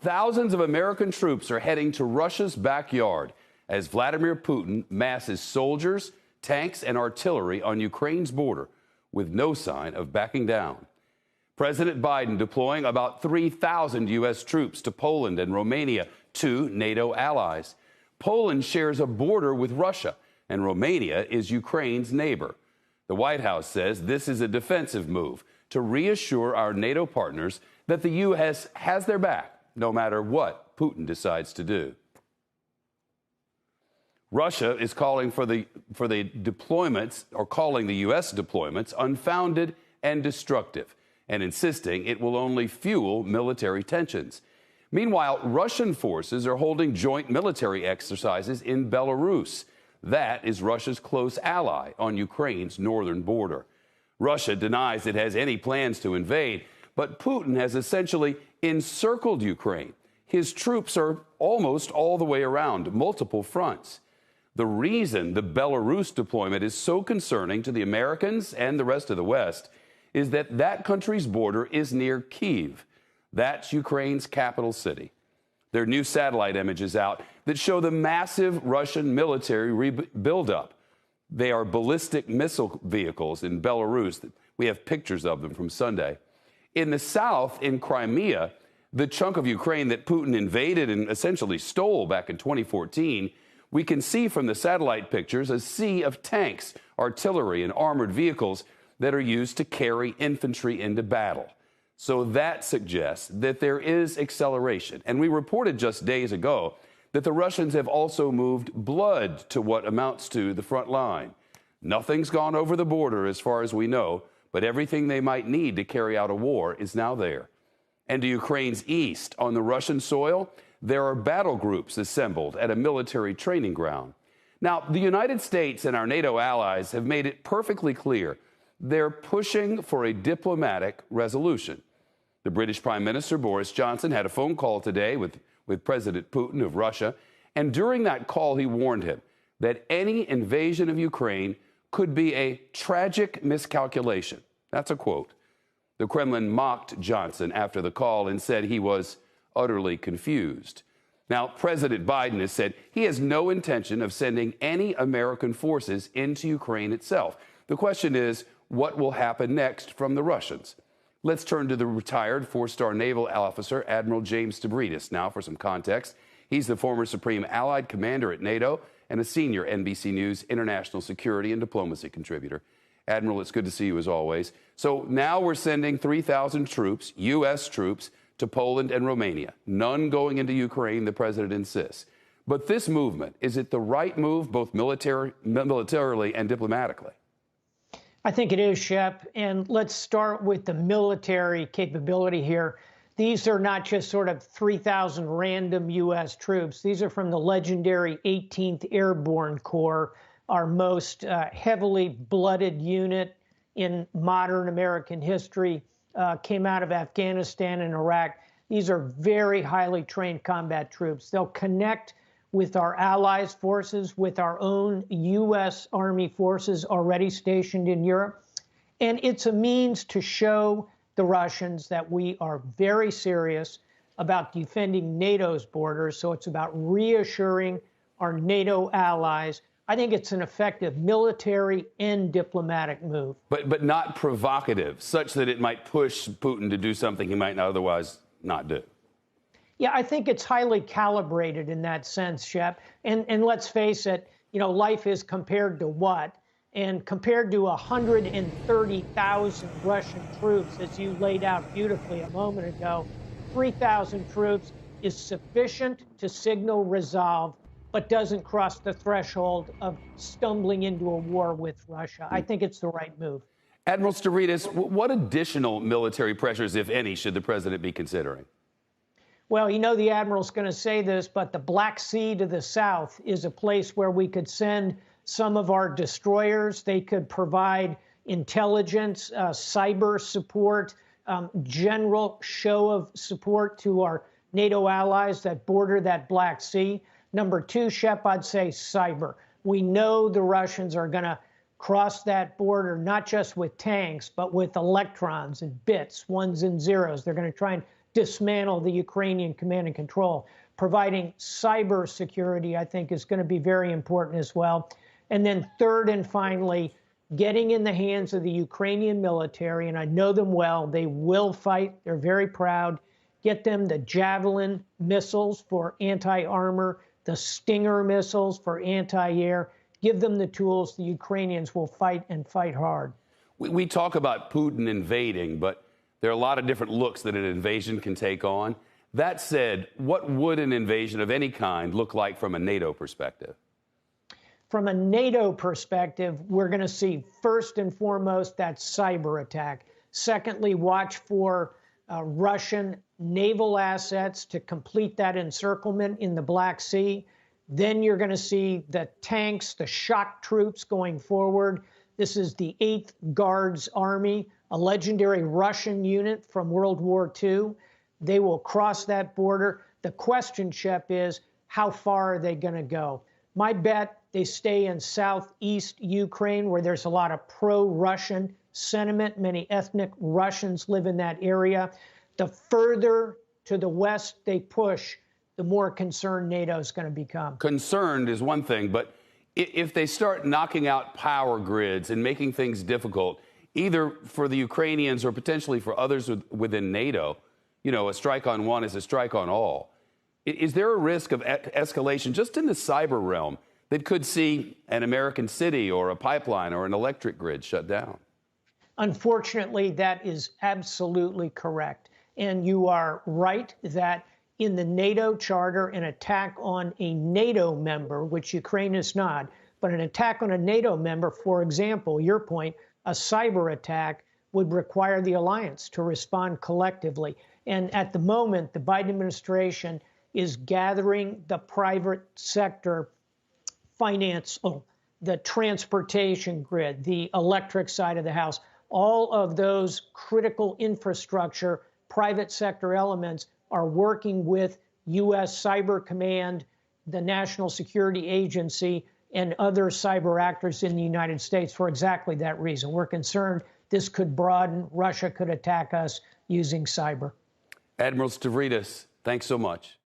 Thousands of American troops are heading to Russia's backyard as Vladimir Putin masses soldiers, tanks, and artillery on Ukraine's border with no sign of backing down. President Biden deploying about 3,000 U.S. troops to Poland and Romania, two NATO allies. Poland shares a border with Russia, and Romania is Ukraine's neighbor. The White House says this is a defensive move to reassure our NATO partners that the U.S. has their back, no matter what Putin decides to do. Russia is calling for the deployments, or calling the U.S. deployments, unfounded and destructive, and insisting it will only fuel military tensions. Meanwhile, Russian forces are holding joint military exercises in Belarus. That is Russia's close ally on Ukraine's northern border. Russia denies it has any plans to invade, but Putin has essentially encircled Ukraine. His troops are almost all the way around multiple fronts. The reason the Belarus deployment is so concerning to the Americans and the rest of the West is that that country's border is near Kyiv. That's Ukraine's capital city. There are new satellite images out that show the massive Russian military buildup. They are ballistic missile vehicles in Belarus. We have pictures of them from Sunday. In the south, in Crimea, the chunk of Ukraine that Putin invaded and essentially stole back in 2014, we can see from the satellite pictures a sea of tanks, artillery, and armored vehicles that are used to carry infantry into battle. So that suggests that there is acceleration. And we reported just days ago that the Russians have also moved blood to what amounts to the front line. Nothing's gone over the border as far as we know, but everything they might need to carry out a war is now there. And to Ukraine's east, on the Russian soil, there are battle groups assembled at a military training ground. Now, the United States and our NATO allies have made it perfectly clear they're pushing for a diplomatic resolution. The British Prime Minister, Boris Johnson, had a phone call today with President Putin of Russia, and during that call, he warned him that any invasion of Ukraine could be a tragic miscalculation. That's a quote. The Kremlin mocked Johnson after the call and said he was utterly confused. Now, President Biden has said he has no intention of sending any American forces into Ukraine itself. The question is, what will happen next from the Russians? Let's turn to the retired four-star naval officer, Admiral James Stavridis, now for some context. He's the former Supreme Allied Commander at NATO and a senior NBC News international security and diplomacy contributor. Admiral, it's good to see you as always. So now we're sending 3,000 troops, U.S. troops, to Poland and Romania. None going into Ukraine, the president insists. But this movement, is it the right move, both militarily and diplomatically? I think it is, Shep. And let's start with the military capability here. These are not just sort of 3,000 random U.S. troops. These are from the legendary 18th Airborne Corps, our most heavily blooded unit in modern American history, came out of Afghanistan and Iraq. These are very highly trained combat troops. They'll connect with our allies' forces, with our own U.S. Army forces already stationed in Europe. And it's a means to show the Russians that we are very serious about defending NATO's borders. So it's about reassuring our NATO allies. I think it's an effective military and diplomatic move. But not provocative, such that it might push Putin to do something he might otherwise not do. Yeah, I think it's highly calibrated in that sense, Shep. And let's face it, you know, life is compared to what? And compared to 130,000 Russian troops, as you laid out beautifully a moment ago, 3,000 troops is sufficient to signal resolve, but doesn't cross the threshold of stumbling into a war with Russia. I think it's the right move. Admiral Stavridis, what additional military pressures, if any, should the president be considering? Well, you know, the Admiral's going to say this, but the Black Sea to the south is a place where we could send some of our destroyers. They could provide intelligence, cyber support, general show of support to our NATO allies that border that Black Sea. Number two, Shep, I'd say cyber. We know the Russians are going to cross that border, not just with tanks, but with electrons and bits, ones and zeros. They're going to try and dismantle the Ukrainian command and control. Providing cyber security, I think, is going to be very important as well. And then third and finally, getting in the hands of the Ukrainian military, and I know them well, they will fight, they're very proud, get them the Javelin missiles for anti-armor, the Stinger missiles for anti-air, give them the tools, the Ukrainians will fight and fight hard. We talk about Putin invading, but there are a lot of different looks that an invasion can take on. That said, what would an invasion of any kind look like from a NATO perspective? From a NATO perspective, we're going to see first and foremost that cyber attack. Secondly, watch for Russian naval assets to complete that encirclement in the Black Sea. Then you're going to see the tanks, the shock troops going forward. This is the 8th Guards Army, a legendary Russian unit from World War II. They will cross that border. The question, Shep, is how far are they going to go? My bet, they stay in southeast Ukraine, where there's a lot of pro-Russian sentiment. Many ethnic Russians live in that area. The further to the west they push, the more concerned NATO is going to become. Concerned is one thing, but if they start knocking out power grids and making things difficult, either for the Ukrainians or potentially for others within NATO, you know, a strike on one is a strike on all. Is there a risk of escalation just in the cyber realm that could see an American city or a pipeline or an electric grid shut down? Unfortunately, that is absolutely correct. And you are right that in the NATO charter, an attack on a NATO member, which Ukraine is not, but an attack on a NATO member, for example, your point, a cyber attack would require the alliance to respond collectively. And at the moment, the Biden administration is gathering the private sector finance, the transportation grid, the electric side of the house, all of those critical infrastructure, private sector elements are working with U.S. Cyber Command, the National Security Agency, and other cyber actors in the United States for exactly that reason. We're concerned this could broaden. Russia could attack us using cyber. Admiral Stavridis, thanks so much.